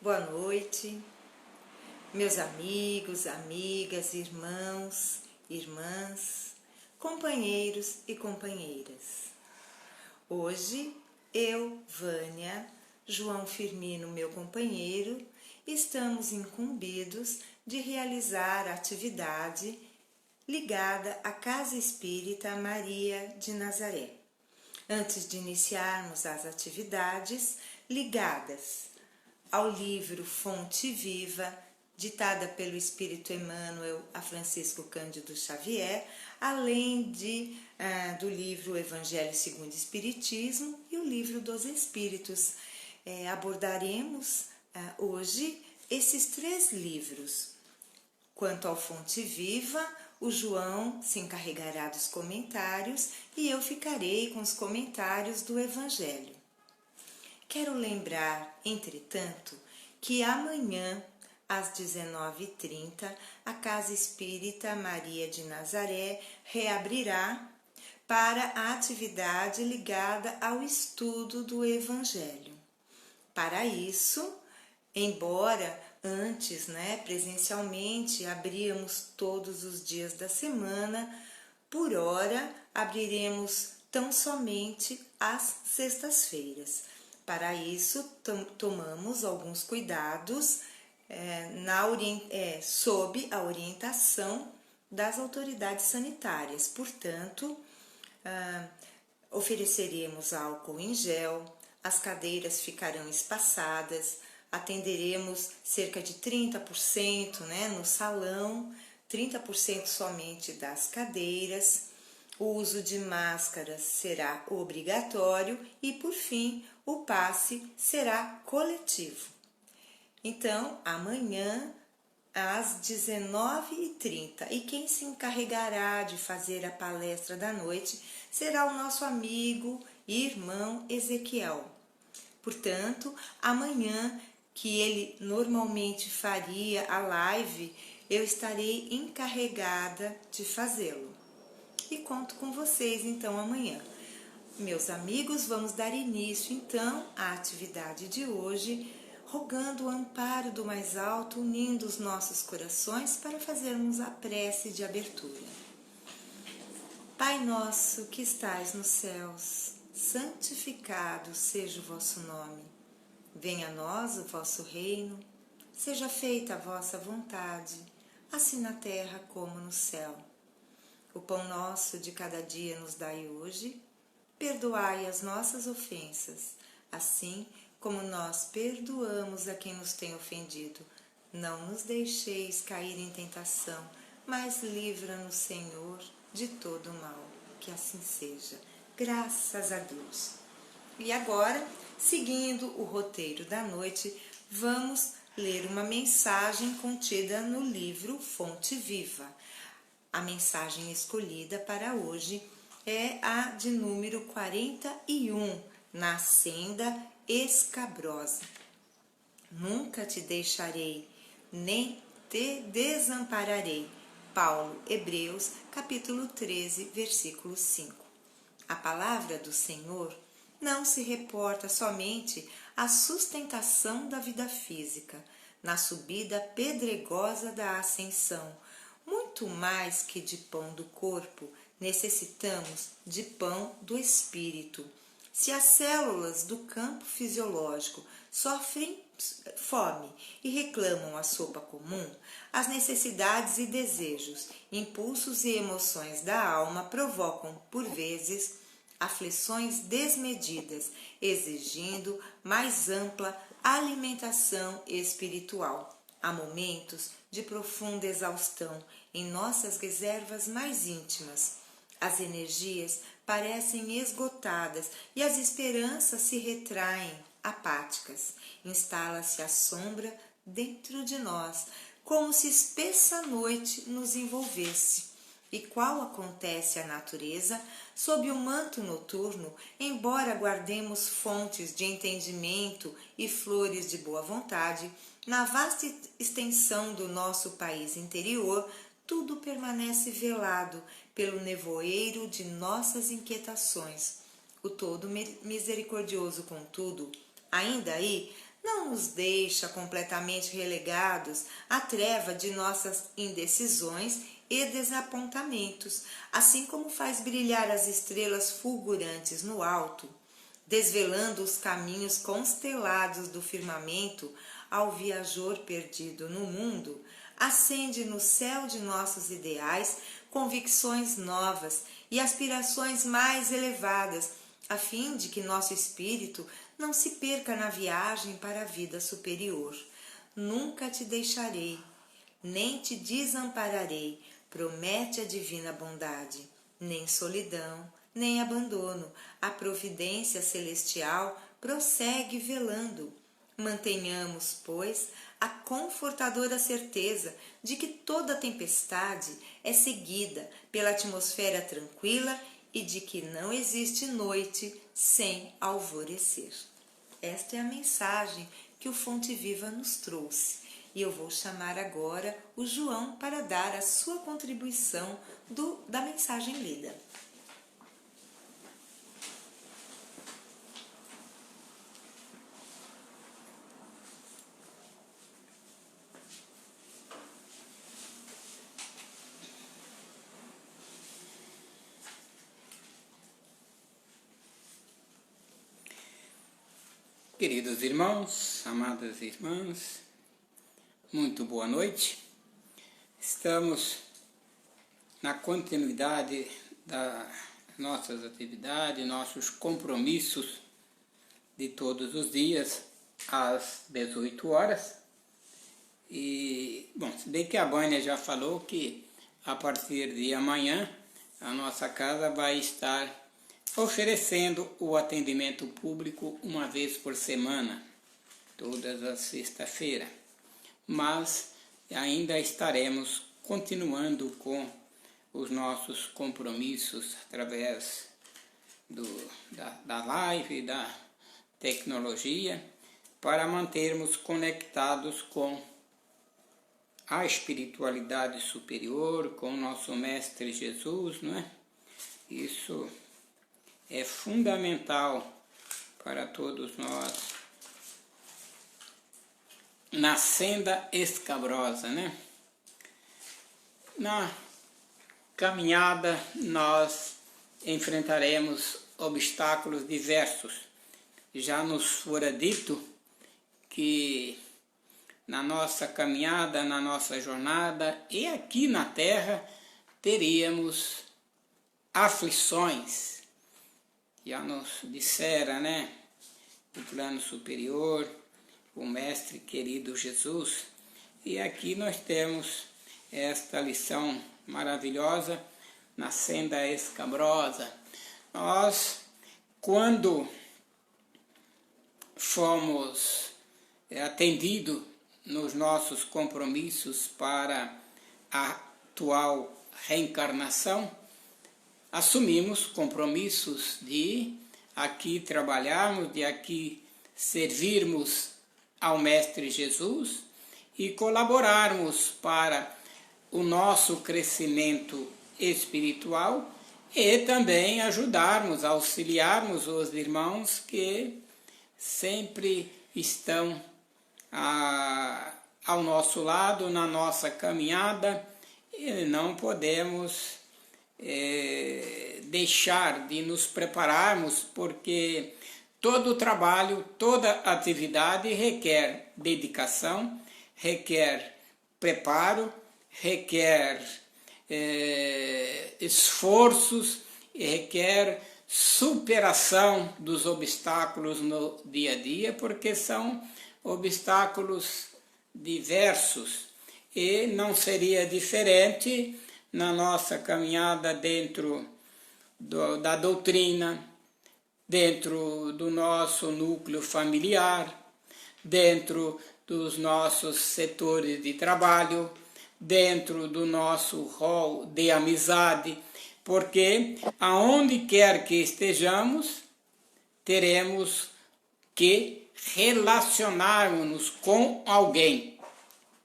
Boa noite, meus amigos, amigas, irmãos, irmãs, companheiros e companheiras. Hoje, eu, Vânia, João Firmino, meu companheiro, estamos incumbidos de realizar a atividade ligada à Casa Espírita Maria de Nazaré. Antes de iniciarmos as atividades ligadas ao livro Fonte Viva, ditada pelo Espírito Emmanuel a Francisco Cândido Xavier, além do livro Evangelho segundo o Espiritismo e o livro dos Espíritos. Abordaremos hoje esses 3 livros. Quanto ao Fonte Viva, o João se encarregará dos comentários e eu ficarei com os comentários do Evangelho. Quero lembrar, entretanto, que amanhã, às 19h30, a Casa Espírita Maria de Nazaré reabrirá para a atividade ligada ao estudo do Evangelho. Para isso, embora antes, presencialmente, abríamos todos os dias da semana, por hora abriremos tão somente às sextas-feiras. Para isso, tomamos alguns cuidados sob a orientação das autoridades sanitárias. Portanto, ofereceremos álcool em gel, as cadeiras ficarão espaçadas, atenderemos cerca de 30% no salão, 30% somente das cadeiras. O uso de máscaras será obrigatório e, por fim, o passe será coletivo. Então, amanhã, às 19h30, e quem se encarregará de fazer a palestra da noite será o nosso amigo e irmão Ezequiel. Portanto, amanhã, que ele normalmente faria a live, eu estarei encarregada de fazê-lo. E conto com vocês então amanhã. Meus amigos, vamos dar início então à atividade de hoje, rogando o amparo do mais alto, unindo os nossos corações para fazermos a prece de abertura. Pai nosso que estais nos céus, santificado seja o vosso nome. Venha a nós o vosso reino, seja feita a vossa vontade, assim na terra como no céu. O pão nosso de cada dia nos dai hoje, perdoai as nossas ofensas, assim como nós perdoamos a quem nos tem ofendido. Não nos deixeis cair em tentação, mas livra-nos, Senhor, de todo o mal. Que assim seja. Graças a Deus. E agora, seguindo o roteiro da noite, vamos ler uma mensagem contida no livro Fonte Viva. A mensagem escolhida para hoje é a de número 41, na senda escabrosa. Nunca te deixarei, nem te desampararei. Paulo, Hebreus, capítulo 13, versículo 5. A palavra do Senhor não se reporta somente à sustentação da vida física, na subida pedregosa da ascensão. Muito mais que de pão do corpo, necessitamos de pão do espírito. Se as células do campo fisiológico sofrem fome e reclamam a sopa comum, as necessidades e desejos, impulsos e emoções da alma provocam, por vezes, aflições desmedidas, exigindo mais ampla alimentação espiritual. Há momentos de profunda exaustão em nossas reservas mais íntimas. As energias parecem esgotadas e as esperanças se retraem apáticas. Instala-se a sombra dentro de nós, como se espessa noite nos envolvesse. E qual acontece à natureza, sob o manto noturno, embora guardemos fontes de entendimento e flores de boa vontade, na vasta extensão do nosso país interior, tudo permanece velado pelo nevoeiro de nossas inquietações. O todo misericordioso, contudo, ainda aí, não nos deixa completamente relegados à treva de nossas indecisões e desapontamentos, assim como faz brilhar as estrelas fulgurantes no alto, desvelando os caminhos constelados do firmamento ao viajor perdido no mundo, acende no céu de nossos ideais convicções novas e aspirações mais elevadas, a fim de que nosso espírito não se perca na viagem para a vida superior. Nunca te deixarei, nem te desampararei, promete a divina bondade. Nem solidão, nem abandono, a providência celestial prossegue velando. Mantenhamos, pois, a confortadora certeza de que toda tempestade é seguida pela atmosfera tranquila e de que não existe noite sem alvorecer. Esta é a mensagem que o Fonte Viva nos trouxe. E eu vou chamar agora o João para dar a sua contribuição da mensagem lida. Queridos irmãos, amadas irmãs, muito boa noite. Estamos na continuidade das nossas atividades, nossos compromissos de todos os dias, às 18 horas. E, bom, se bem que a Vânia já falou que a partir de amanhã a nossa casa vai estar oferecendo o atendimento público uma vez por semana, todas as sextas-feiras. Mas ainda estaremos continuando com os nossos compromissos através da live, da tecnologia, para mantermos conectados com a espiritualidade superior, com o nosso Mestre Jesus, não é? Isso é fundamental para todos nós na senda escabrosa, né? Na caminhada nós enfrentaremos obstáculos diversos. Já nos fora dito que na nossa caminhada, na nossa jornada e aqui na Terra teríamos aflições. Já nos dissera, né, o plano superior, o Mestre querido Jesus. E aqui nós temos esta lição maravilhosa na senda escabrosa. Nós, quando fomos atendidos nos nossos compromissos para a atual reencarnação, assumimos compromissos de aqui trabalharmos, de aqui servirmos ao Mestre Jesus e colaborarmos para o nosso crescimento espiritual e também ajudarmos, auxiliarmos os irmãos que sempre estão ao nosso lado, na nossa caminhada, e não podemos deixar de nos prepararmos, porque todo trabalho, toda atividade requer dedicação, requer preparo, requer esforços e requer superação dos obstáculos no dia a dia, porque são obstáculos diversos e não seria diferente na nossa caminhada dentro da doutrina, dentro do nosso núcleo familiar, dentro dos nossos setores de trabalho, dentro do nosso rol de amizade, porque aonde quer que estejamos, teremos que relacionarmos com alguém.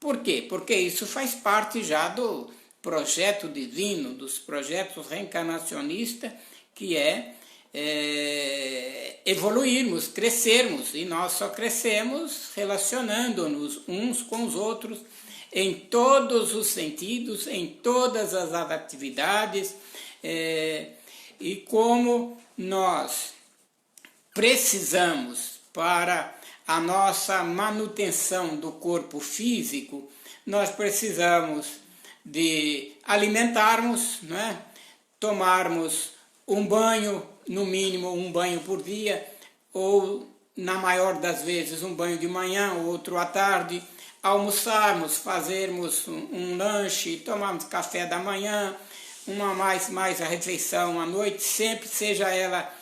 Por quê? Porque isso faz parte já do projeto divino, dos projetos reencarnacionistas, que é evoluirmos, crescermos, e nós só crescemos relacionando-nos uns com os outros em todos os sentidos, em todas as atividades, e como nós precisamos para a nossa manutenção do corpo físico, nós precisamos de alimentarmos, né? Tomarmos um banho, no mínimo um banho por dia, ou na maior das vezes um banho de manhã, outro à tarde, almoçarmos, fazermos um lanche, tomarmos café da manhã, mais a refeição à noite, sempre seja ela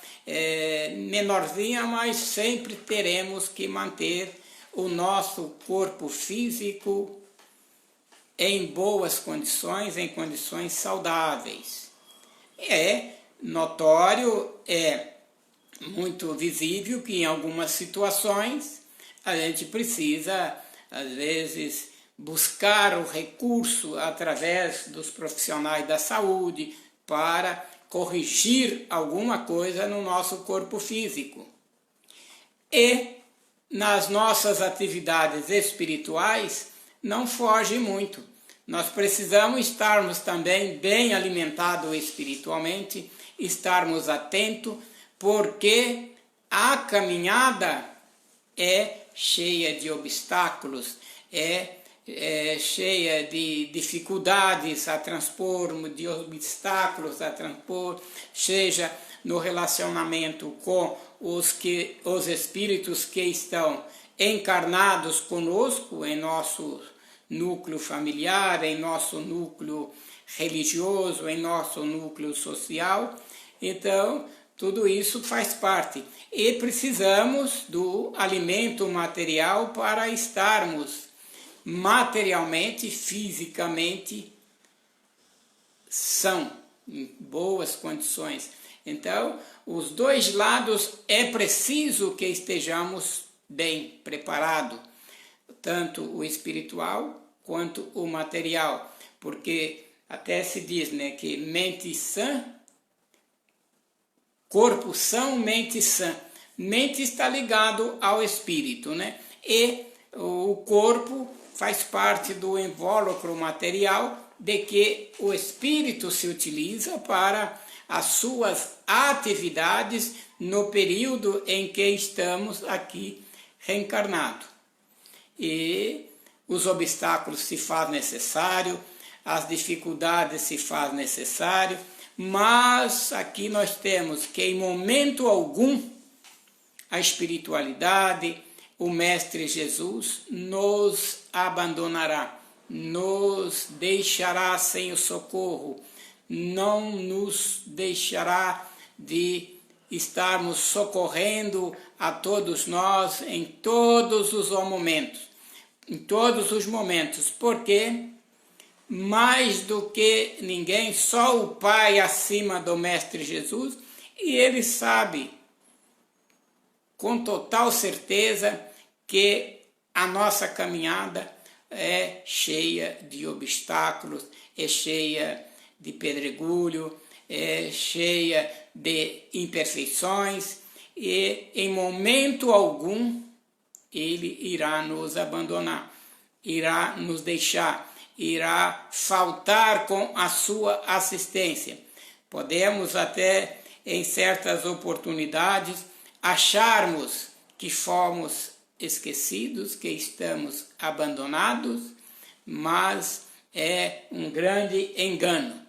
menorzinha, mas sempre teremos que manter o nosso corpo físico em boas condições, em condições saudáveis. É notório, é muito visível que em algumas situações a gente precisa, às vezes, buscar o recurso através dos profissionais da saúde para corrigir alguma coisa no nosso corpo físico. E nas nossas atividades espirituais não foge muito. Nós precisamos estarmos também bem alimentados espiritualmente, estarmos atentos, porque a caminhada é cheia de obstáculos, é cheia de dificuldades a transpor, de obstáculos a transpor, seja no relacionamento com os espíritos que estão encarnados conosco em nosso núcleo familiar, em nosso núcleo religioso, em nosso núcleo social. Então, tudo isso faz parte. E precisamos do alimento material para estarmos materialmente, fisicamente são, em boas condições. Então, os dois lados é preciso que estejamos bem preparados, tanto o espiritual quanto o material, porque até se diz, né, que mente sã, corpo são, mente sã. Mente está ligado ao espírito, né? E o corpo faz parte do invólucro material de que o espírito se utiliza para as suas atividades no período em que estamos aqui reencarnados. E os obstáculos se faz necessário, as dificuldades se faz necessário, mas aqui nós temos que em momento algum a espiritualidade, o Mestre Jesus nos abandonará, nos deixará sem o socorro, não nos deixará de estarmos socorrendo a todos nós em todos os momentos, porque mais do que ninguém, só o Pai acima do Mestre Jesus, e ele sabe com total certeza que a nossa caminhada é cheia de obstáculos, é cheia de pedregulho, é cheia de imperfeições, e em momento algum ele irá nos abandonar, irá nos deixar, irá faltar com a sua assistência. Podemos até, em certas oportunidades, acharmos que fomos esquecidos, que estamos abandonados, mas é um grande engano,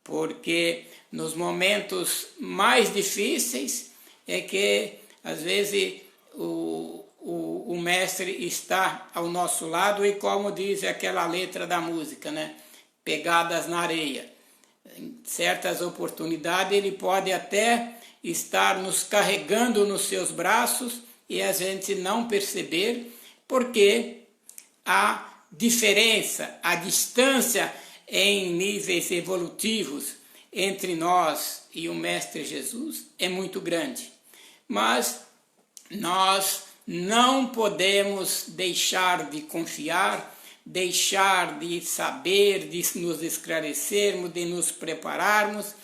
porque nos momentos mais difíceis é que, às vezes, o mestre está ao nosso lado e, como diz aquela letra da música, né? Pegadas na areia. Em certas oportunidades ele pode até estar nos carregando nos seus braços e a gente não perceber, porque a diferença, a distância em níveis evolutivos entre nós e o Mestre Jesus é muito grande. Mas nós não podemos deixar de confiar, deixar de saber, de nos esclarecermos, de nos prepararmos,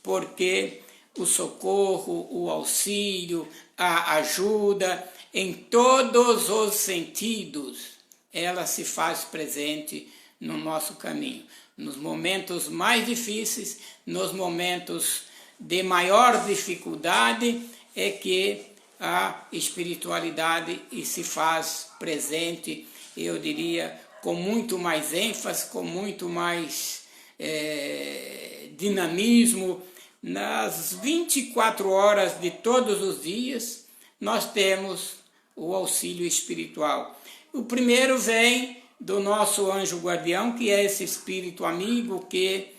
porque o socorro, o auxílio, a ajuda, em todos os sentidos, ela se faz presente no nosso caminho. Nos momentos mais difíceis, nos momentos de maior dificuldade, é que a espiritualidade se faz presente, eu diria, com muito mais ênfase, com muito mais dinamismo. Nas 24 horas de todos os dias, nós temos o auxílio espiritual. O primeiro vem do nosso anjo guardião, que é esse espírito amigo que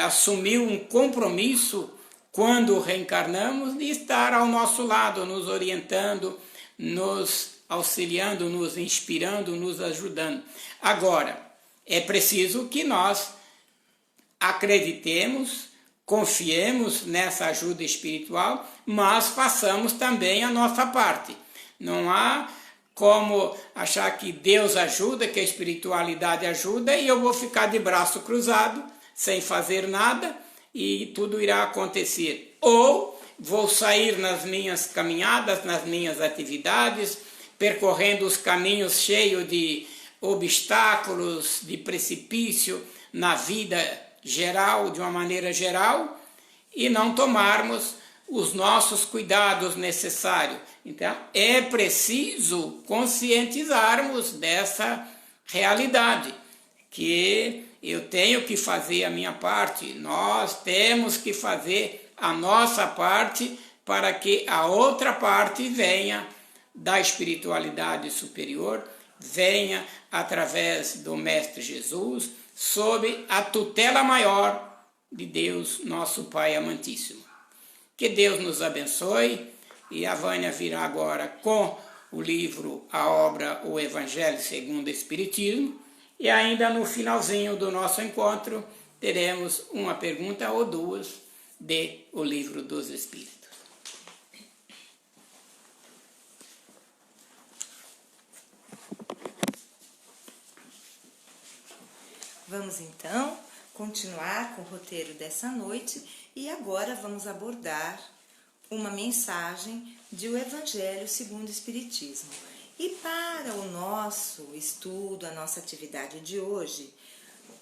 assumiu um compromisso quando reencarnamos de estar ao nosso lado, nos orientando, nos auxiliando, nos inspirando, nos ajudando. Agora, é preciso que nós acreditemos, confiemos nessa ajuda espiritual, mas façamos também a nossa parte. Não há como achar que Deus ajuda, que a espiritualidade ajuda, e eu vou ficar de braço cruzado, sem fazer nada, e tudo irá acontecer. Ou vou sair nas minhas caminhadas, nas minhas atividades, percorrendo os caminhos cheios de obstáculos, de precipício na vida geral, de uma maneira geral, e não tomarmos os nossos cuidados necessários. Então, é preciso conscientizarmos dessa realidade, que eu tenho que fazer a minha parte, nós temos que fazer a nossa parte para que a outra parte venha da espiritualidade superior, venha através do Mestre Jesus, sob a tutela maior de Deus, nosso Pai amantíssimo. Que Deus nos abençoe, e a Vânia virá agora com o livro, a obra, o Evangelho segundo o Espiritismo, e ainda no finalzinho do nosso encontro teremos uma pergunta ou duas de O Livro dos Espíritos. Vamos então continuar com o roteiro dessa noite e agora vamos abordar uma mensagem de O Evangelho segundo o Espiritismo. E para o nosso estudo, a nossa atividade de hoje,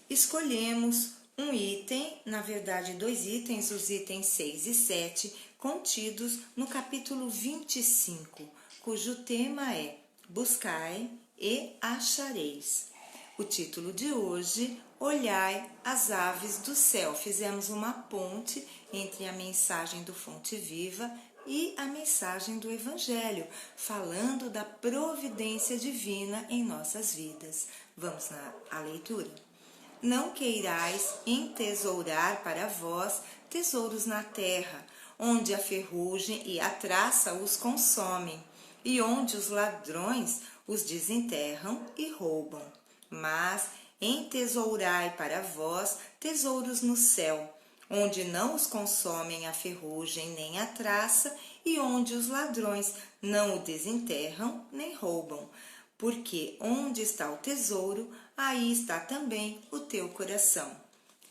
escolhemos um item, na verdade 2 itens, os itens 6 e 7, contidos no capítulo 25, cujo tema é Buscai e achareis. O título de hoje, Olhai as aves do céu. Fizemos uma ponte entre a mensagem do Fonte Viva e a mensagem do Evangelho, falando da providência divina em nossas vidas. Vamos à leitura? Não queirais entesourar para vós tesouros na terra, onde a ferrugem e a traça os consomem, e onde os ladrões os desenterram e roubam. Mas entesourai para vós tesouros no céu, onde não os consomem a ferrugem nem a traça, e onde os ladrões não o desenterram nem roubam. Porque onde está o tesouro, aí está também o teu coração.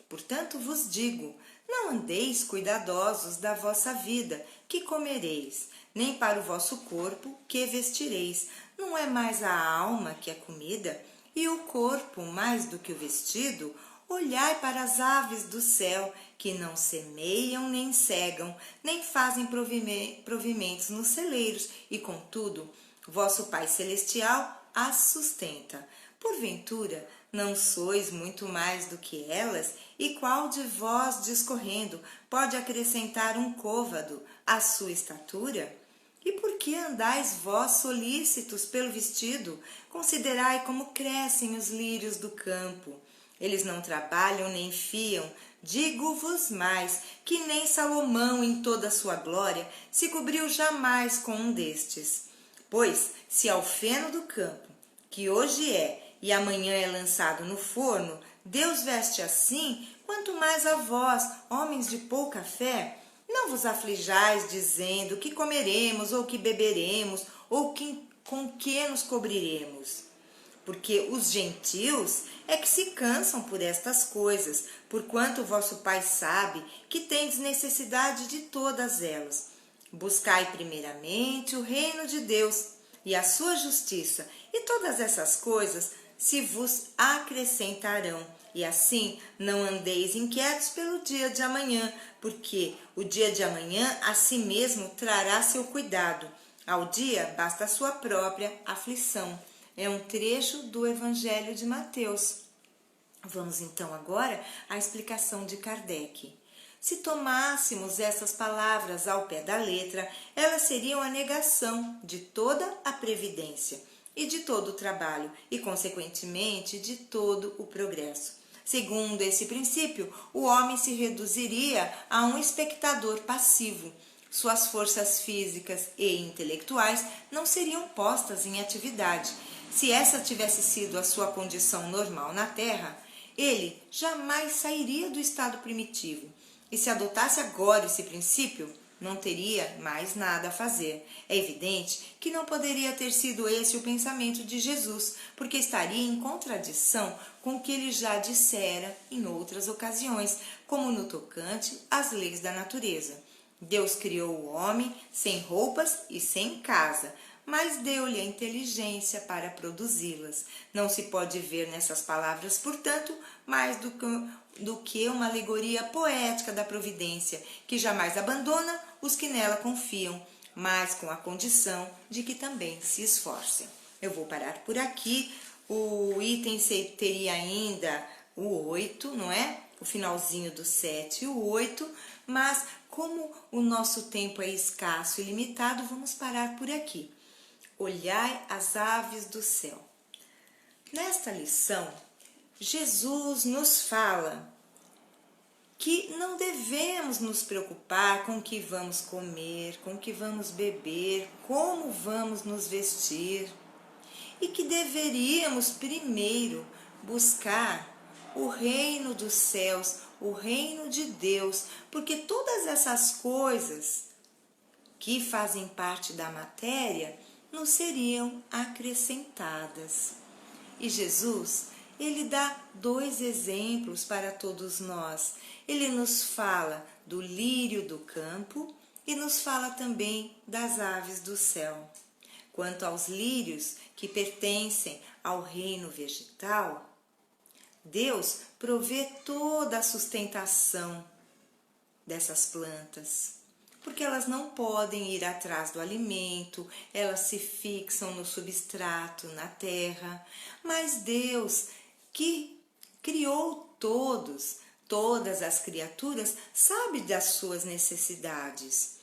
Portanto vos digo, não andeis cuidadosos da vossa vida, que comereis, nem para o vosso corpo, que vestireis. Não é mais a alma que a comida, e o corpo mais do que o vestido? Olhai para as aves do céu, que não semeiam nem cegam, nem fazem provimentos nos celeiros, e contudo, vosso Pai Celestial as sustenta. Porventura, não sois muito mais do que elas? E qual de vós, discorrendo, pode acrescentar um côvado à sua estatura? E por que andais vós solícitos pelo vestido? Considerai como crescem os lírios do campo. Eles não trabalham nem fiam. Digo-vos mais, que nem Salomão em toda a sua glória se cobriu jamais com um destes. Pois, se ao feno do campo, que hoje é e amanhã é lançado no forno, Deus veste assim, quanto mais a vós, homens de pouca fé. Não vos aflijais dizendo que comeremos, ou que beberemos, ou com que nos cobriremos. porque os gentios é que se cansam por estas coisas, porquanto vosso Pai sabe que tendes necessidade de todas elas. Buscai primeiramente o reino de Deus e a sua justiça, e todas essas coisas se vos acrescentarão. E assim não andeis inquietos pelo dia de amanhã, porque o dia de amanhã a si mesmo trará seu cuidado. Ao dia basta a sua própria aflição. É um trecho do Evangelho de Mateus. Vamos então agora à explicação de Kardec. Se tomássemos essas palavras ao pé da letra, elas seriam a negação de toda a previdência e de todo o trabalho e, consequentemente, de todo o progresso. Segundo esse princípio, o homem se reduziria a um espectador passivo. Suas forças físicas e intelectuais não seriam postas em atividade. Se essa tivesse sido a sua condição normal na Terra, ele jamais sairia do estado primitivo. E se adotasse agora esse princípio, não teria mais nada a fazer. É evidente que não poderia ter sido esse o pensamento de Jesus, porque estaria em contradição com o que ele já dissera em outras ocasiões, como no tocante às leis da natureza. Deus criou o homem sem roupas e sem casa, mas deu-lhe a inteligência para produzi-las. Não se pode ver nessas palavras, portanto, mais do que uma alegoria poética da providência, que jamais abandona os que nela confiam, mas com a condição de que também se esforcem. Eu vou parar por aqui. O item teria ainda o 8, não é? O finalzinho do 7 e o 8, mas como o nosso tempo é escasso e limitado, vamos parar por aqui. Olhai as aves do céu. Nesta lição, Jesus nos fala que não devemos nos preocupar com o que vamos comer, com o que vamos beber, como vamos nos vestir, e que deveríamos primeiro buscar o reino dos céus, o reino de Deus, porque todas essas coisas que fazem parte da matéria nos seriam acrescentadas. E Jesus, ele dá 2 exemplos para todos nós. Ele nos fala do lírio do campo e nos fala também das aves do céu. Quanto aos lírios que pertencem ao reino vegetal, Deus provê toda a sustentação dessas plantas, porque elas não podem ir atrás do alimento, elas se fixam no substrato, na terra. Mas Deus, que criou todas as criaturas, sabe das suas necessidades.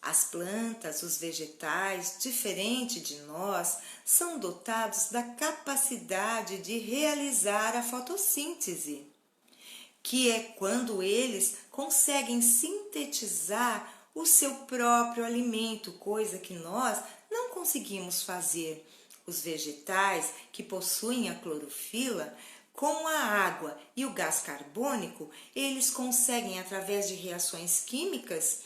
As plantas, os vegetais, diferente de nós, são dotados da capacidade de realizar a fotossíntese, que é quando eles conseguem sintetizar o seu próprio alimento, coisa que nós não conseguimos fazer. Os vegetais que possuem a clorofila, como a água e o gás carbônico, eles conseguem, através de reações químicas,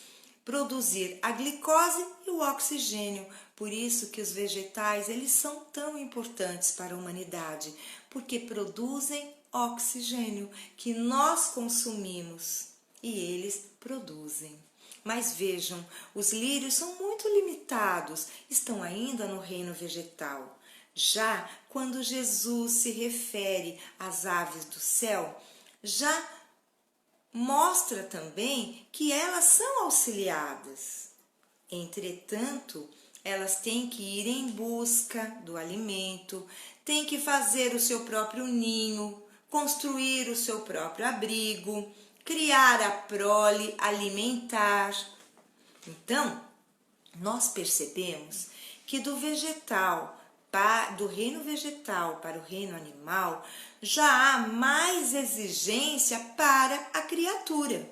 produzir a glicose e o oxigênio. Por isso que os vegetais, eles são tão importantes para a humanidade, porque produzem oxigênio que nós consumimos e eles produzem. Mas vejam, os lírios são muito limitados, estão ainda no reino vegetal. Já quando Jesus se refere às aves do céu, já mostra também que elas são auxiliadas. Entretanto, elas têm que ir em busca do alimento, têm que fazer o seu próprio ninho, construir o seu próprio abrigo, criar a prole, alimentar. Então, nós percebemos que do reino vegetal para o reino animal, já há mais exigência para a criatura.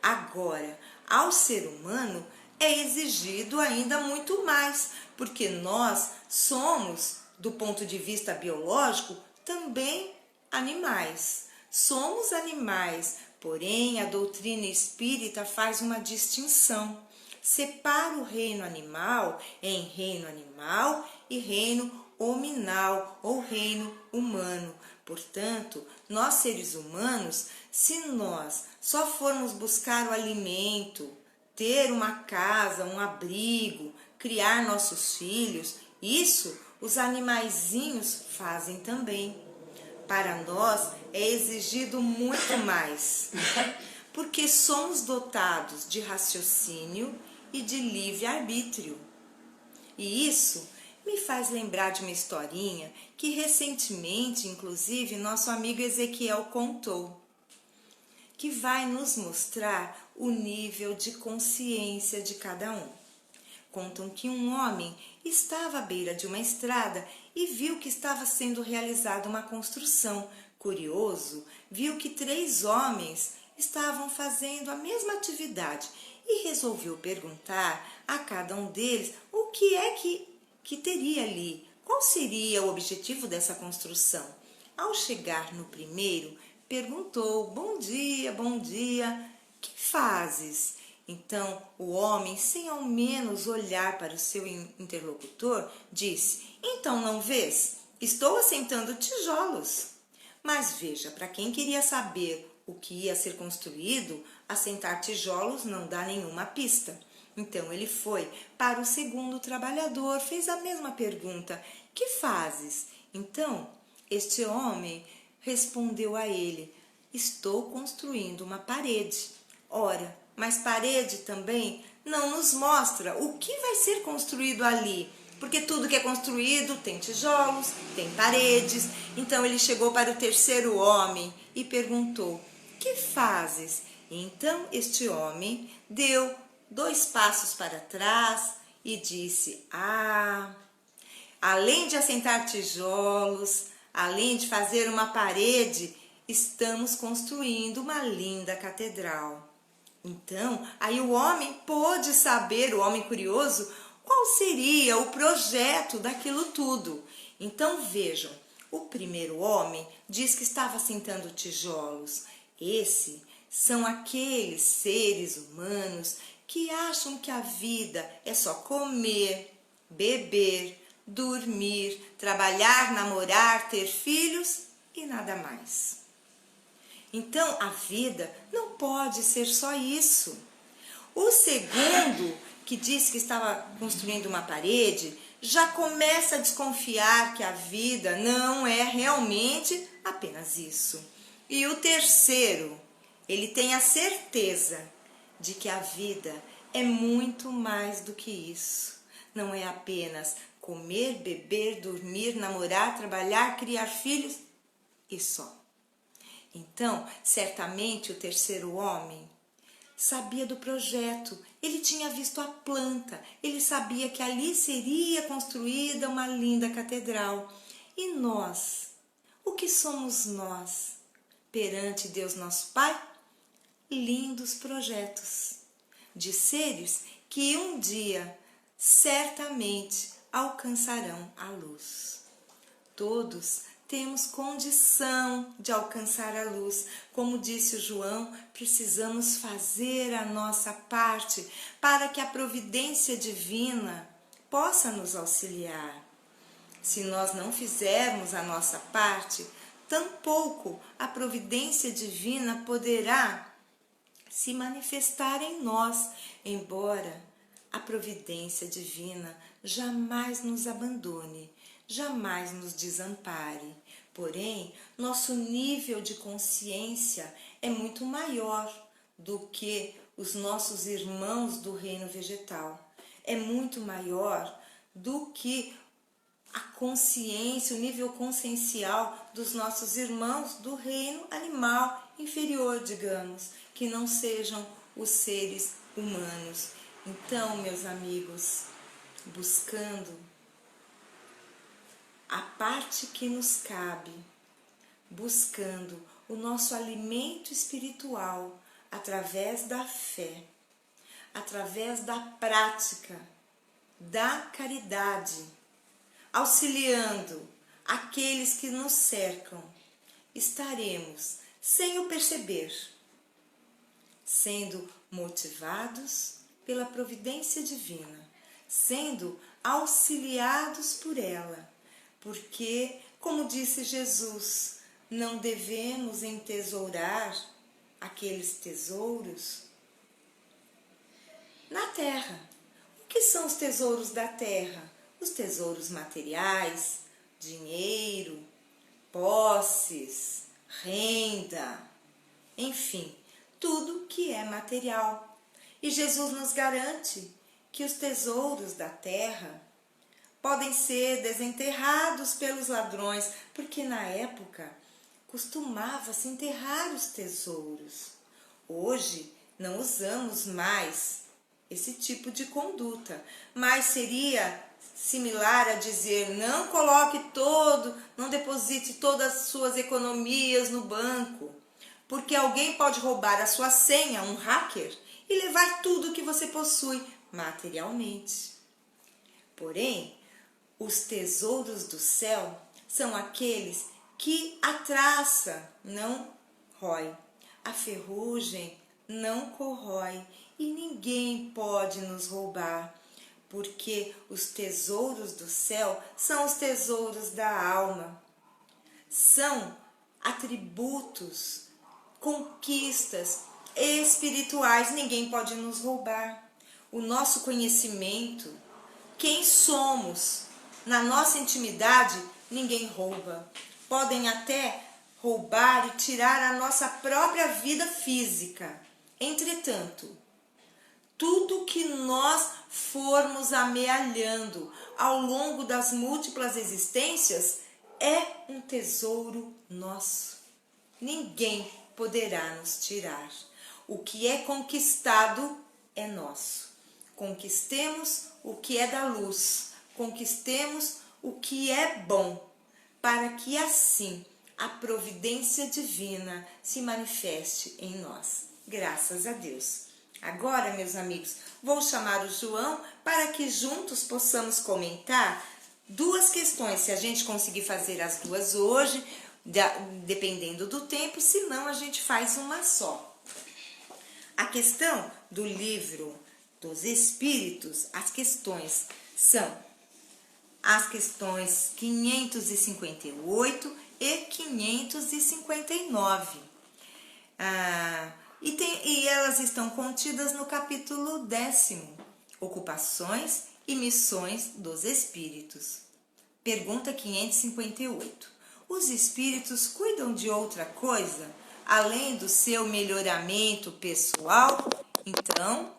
Agora, ao ser humano é exigido ainda muito mais, porque nós somos, do ponto de vista biológico, também animais. Somos animais, porém a doutrina espírita faz uma distinção. Separa o reino animal em reino animal e reino hominal ou reino humano. Portanto, nós seres humanos, se nós só formos buscar o alimento, ter uma casa, um abrigo, criar nossos filhos, isso os animaizinhos fazem também. Para nós é exigido muito mais, porque somos dotados de raciocínio e de livre-arbítrio. E isso me faz lembrar de uma historinha que recentemente, inclusive, nosso amigo Ezequiel contou, que vai nos mostrar o nível de consciência de cada um. Contam que um homem estava à beira de uma estrada e viu que estava sendo realizada uma construção. Curioso, viu que 3 homens estavam fazendo a mesma atividade e resolveu perguntar a cada um deles o que é que teria ali, qual seria o objetivo dessa construção. Ao chegar no primeiro, perguntou: bom dia, que fazes? Então, o homem, sem ao menos olhar para o seu interlocutor, disse: então não vês? Estou assentando tijolos. Mas veja, para quem queria saber o que ia ser construído, assentar tijolos não dá nenhuma pista. Então ele foi para o segundo trabalhador, fez a mesma pergunta: que fazes? Então, este homem respondeu a ele: estou construindo uma parede. Ora, mas parede também não nos mostra o que vai ser construído ali, porque tudo que é construído tem tijolos, tem paredes. Então ele chegou para o terceiro homem e perguntou: que fazes? Então este homem deu 2 passos para trás e disse: além de assentar tijolos, além de fazer uma parede, estamos construindo uma linda catedral. Então, aí o homem pôde saber, o homem curioso, qual seria o projeto daquilo tudo. Então vejam, o primeiro homem diz que estava assentando tijolos. Esses são aqueles seres humanos que acham que a vida é só comer, beber, dormir, trabalhar, namorar, ter filhos e nada mais. Então, a vida não pode ser só isso. O segundo, que disse que estava construindo uma parede, já começa a desconfiar que a vida não é realmente apenas isso. E o terceiro, ele tem a certeza de que a vida é muito mais do que isso. Não é apenas comer, beber, dormir, namorar, trabalhar, criar filhos e só. Então, certamente o terceiro homem sabia do projeto, ele tinha visto a planta, ele sabia que ali seria construída uma linda catedral. E nós, o que somos nós perante Deus nosso Pai? Lindos projetos de seres que um dia certamente alcançarão a luz. Todos temos condição de alcançar a luz. Como disse o João, precisamos fazer a nossa parte para que a providência divina possa nos auxiliar. Se nós não fizermos a nossa parte, tampouco a providência divina poderá se manifestar em nós, embora a providência divina jamais nos abandone, jamais nos desampare. Porém, nosso nível de consciência é muito maior do que os nossos irmãos do reino vegetal. É muito maior do que a consciência, o nível consciencial dos nossos irmãos do reino animal inferior, digamos, que não sejam os seres humanos. Então, meus amigos, buscando a parte que nos cabe, buscando o nosso alimento espiritual através da fé, através da prática, da caridade, auxiliando aqueles que nos cercam, estaremos, sem o perceber, sendo motivados pela providência divina, sendo auxiliados por ela, porque, como disse Jesus, não devemos entesourar aqueles tesouros na terra. O que são os tesouros da terra? Os tesouros materiais, dinheiro, posses, renda, enfim, tudo que é material. E Jesus nos garante que os tesouros da terra podem ser desenterrados pelos ladrões, porque na época costumava-se enterrar os tesouros. Hoje não usamos mais esse tipo de conduta, mas seria similar a dizer: não coloque não deposite todas as suas economias no banco, porque alguém pode roubar a sua senha, um hacker, e levar tudo que você possui materialmente. Porém, os tesouros do céu são aqueles que a traça não rói, a ferrugem não corrói e ninguém pode nos roubar, porque os tesouros do céu são os tesouros da alma, são atributos, conquistas espirituais, ninguém pode nos roubar. O nosso conhecimento, quem somos, na nossa intimidade, ninguém rouba. Podem até roubar e tirar a nossa própria vida física. Entretanto, tudo que nós formos amealhando ao longo das múltiplas existências é um tesouro nosso. Ninguém poderá nos tirar. O que é conquistado é nosso. Conquistemos o que é da luz, conquistemos o que é bom, para que assim a providência divina se manifeste em nós. Graças a Deus. Agora, meus amigos, vou chamar o João para que juntos possamos comentar duas questões. Se a gente conseguir fazer as duas hoje, dependendo do tempo, senão a gente faz uma só. A questão do livro dos Espíritos, as questões são as questões 558 e 559. E elas estão contidas no capítulo 10º, Ocupações e Missões dos Espíritos. Pergunta 558. Os espíritos cuidam de outra coisa, além do seu melhoramento pessoal? Então,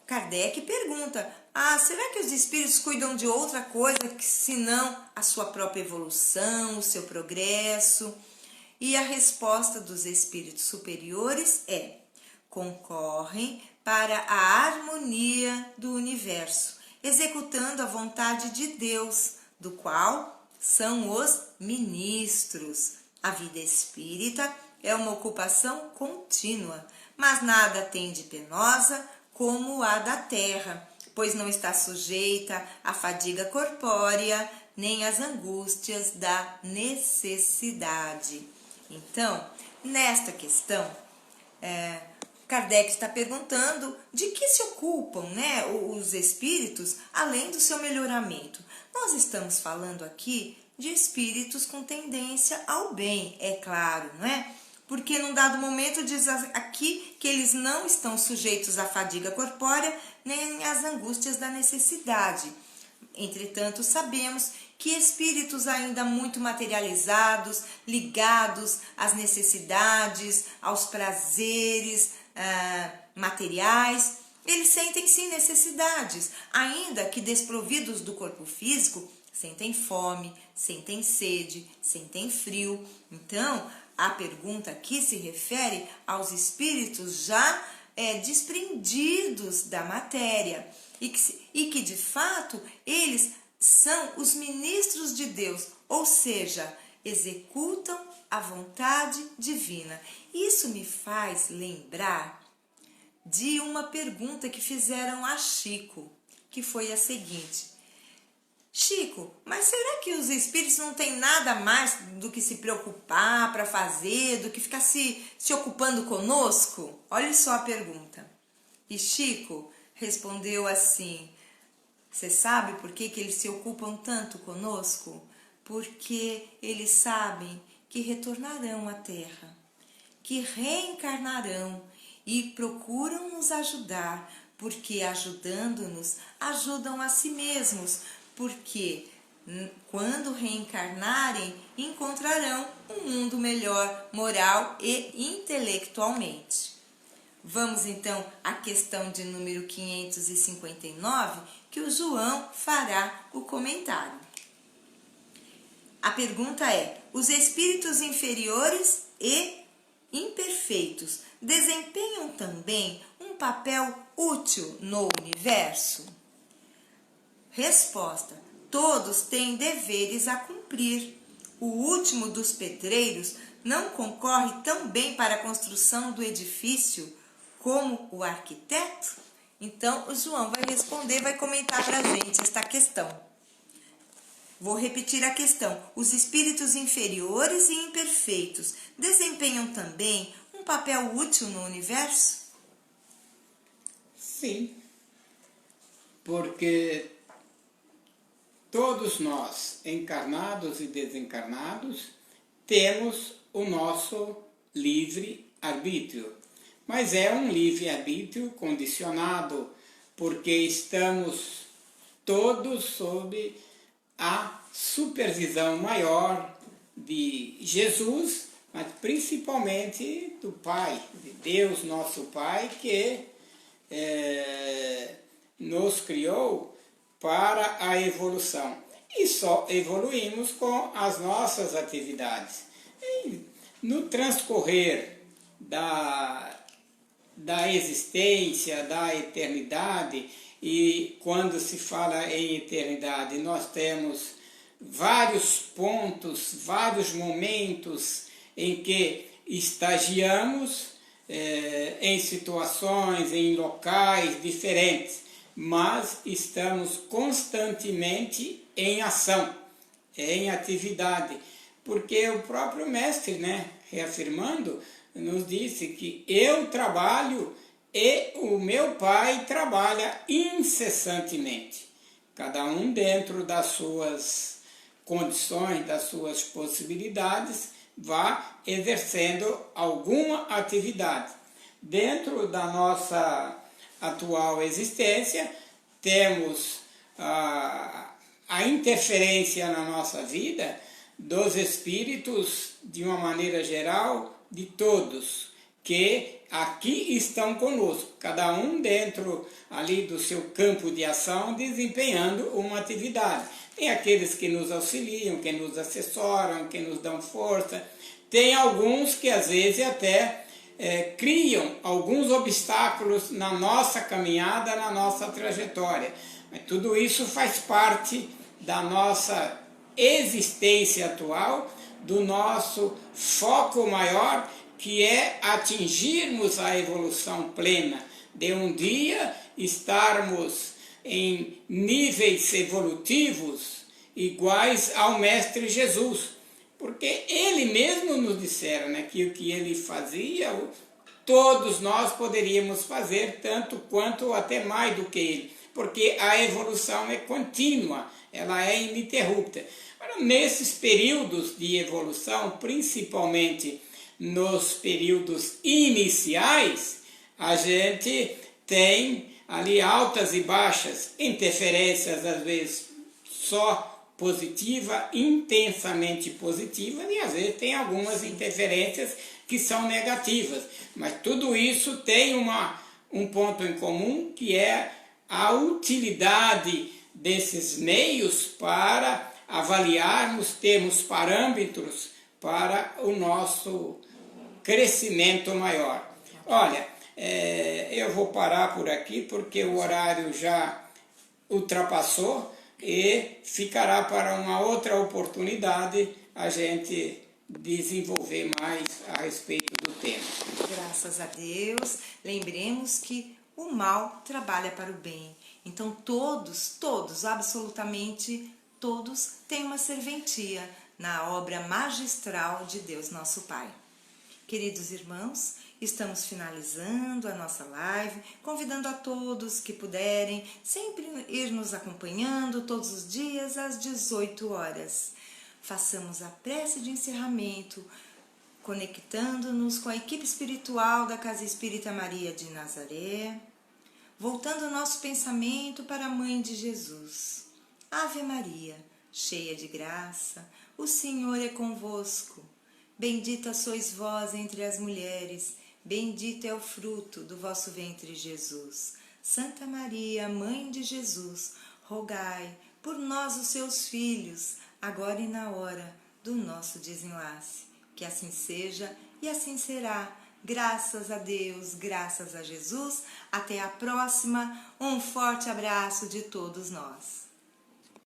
Kardec pergunta: será que os espíritos cuidam de outra coisa que senão a sua própria evolução, o seu progresso? E a resposta dos espíritos superiores é: concorrem para a harmonia do universo, executando a vontade de Deus, do qual são os ministros. A vida espírita é uma ocupação contínua, mas nada tem de penosa como a da terra, pois não está sujeita à fadiga corpórea, nem às angústias da necessidade. Então, nesta questão, Kardec está perguntando de que se ocupam, os espíritos, além do seu melhoramento. Nós estamos falando aqui de espíritos com tendência ao bem, é claro, não é? Porque num dado momento diz aqui que eles não estão sujeitos à fadiga corpórea nem às angústias da necessidade. Entretanto, sabemos que espíritos ainda muito materializados, ligados às necessidades, aos prazeres materiais, eles sentem sim necessidades, ainda que desprovidos do corpo físico, sentem fome, sentem sede, sentem frio. Então, a pergunta aqui se refere aos espíritos já desprendidos da matéria e que de fato eles são os ministros de Deus, ou seja, executam a vontade divina. Isso me faz lembrar de uma pergunta que fizeram a Chico, que foi a seguinte: Chico, mas será que os espíritos não têm nada mais do que se preocupar para fazer, do que ficar se ocupando conosco? Olha só a pergunta. E Chico respondeu assim: Você sabe por que eles se ocupam tanto conosco? Porque eles sabem que retornarão à Terra, que reencarnarão e procuram nos ajudar, porque ajudando-nos, ajudam a si mesmos, porque quando reencarnarem, encontrarão um mundo melhor, moral e intelectualmente. Vamos então à questão de número 559, que o João fará o comentário. A pergunta é: os espíritos inferiores e imperfeitos desempenham também um papel útil no universo? Resposta: todos têm deveres a cumprir. O último dos pedreiros não concorre tão bem para a construção do edifício como o arquiteto? Então, o João vai responder, vai comentar para a gente esta questão. Vou repetir a questão. Os espíritos inferiores e imperfeitos desempenham também um papel útil no universo? Sim, porque todos nós, encarnados e desencarnados, temos o nosso livre-arbítrio. Mas é um livre-arbítrio condicionado, porque estamos todos sob a supervisão maior de Jesus, mas principalmente do Pai, de Deus, nosso Pai, que nos criou para a evolução. E só evoluímos com as nossas atividades. E no transcorrer da existência, da eternidade, e quando se fala em eternidade, nós temos vários pontos, vários momentos em que estagiamos em situações, em locais diferentes, mas estamos constantemente em ação, em atividade, porque o próprio mestre, reafirmando, nos disse que eu trabalho e o meu Pai trabalha incessantemente, cada um dentro das suas condições, das suas possibilidades, vá exercendo alguma atividade. Dentro da nossa atual existência, temos a interferência na nossa vida dos espíritos, de uma maneira geral, de todos, que aqui estão conosco, cada um dentro ali do seu campo de ação, desempenhando uma atividade. Tem aqueles que nos auxiliam, que nos assessoram, que nos dão força. Tem alguns que às vezes até criam alguns obstáculos na nossa caminhada, na nossa trajetória. Mas tudo isso faz parte da nossa existência atual, do nosso foco maior, que é atingirmos a evolução plena, de um dia estarmos em níveis evolutivos iguais ao Mestre Jesus. Porque ele mesmo nos dissera, que o que ele fazia, todos nós poderíamos fazer, tanto quanto ou até mais do que ele. Porque a evolução é contínua, ela é ininterrupta. Agora, nesses períodos de evolução, principalmente nos períodos iniciais, a gente tem ali altas e baixas, interferências às vezes só positiva, intensamente positiva, e às vezes tem algumas interferências que são negativas. Mas tudo isso tem um ponto em comum, que é a utilidade desses meios para avaliarmos, termos parâmetros para o nosso crescimento maior. Olha, eu vou parar por aqui porque o horário já ultrapassou e ficará para uma outra oportunidade a gente desenvolver mais a respeito do tema. Graças a Deus, lembremos que o mal trabalha para o bem. Então todos, absolutamente todos têm uma serventia na obra magistral de Deus, nosso Pai. Queridos irmãos, Estamos finalizando a nossa live, convidando a todos que puderem sempre ir nos acompanhando todos os dias às 18 horas. Façamos a prece de encerramento, conectando-nos com a equipe espiritual da Casa Espírita Maria de Nazaré, voltando o nosso pensamento para a Mãe de Jesus. Ave Maria, cheia de graça, o Senhor é convosco. Bendita sois vós entre as mulheres, bendito é o fruto do vosso ventre, Jesus. Santa Maria, Mãe de Jesus, rogai por nós, os seus filhos, agora e na hora do nosso desenlace. Que assim seja e assim será. Graças a Deus, graças a Jesus. Até a próxima. Um forte abraço de todos nós.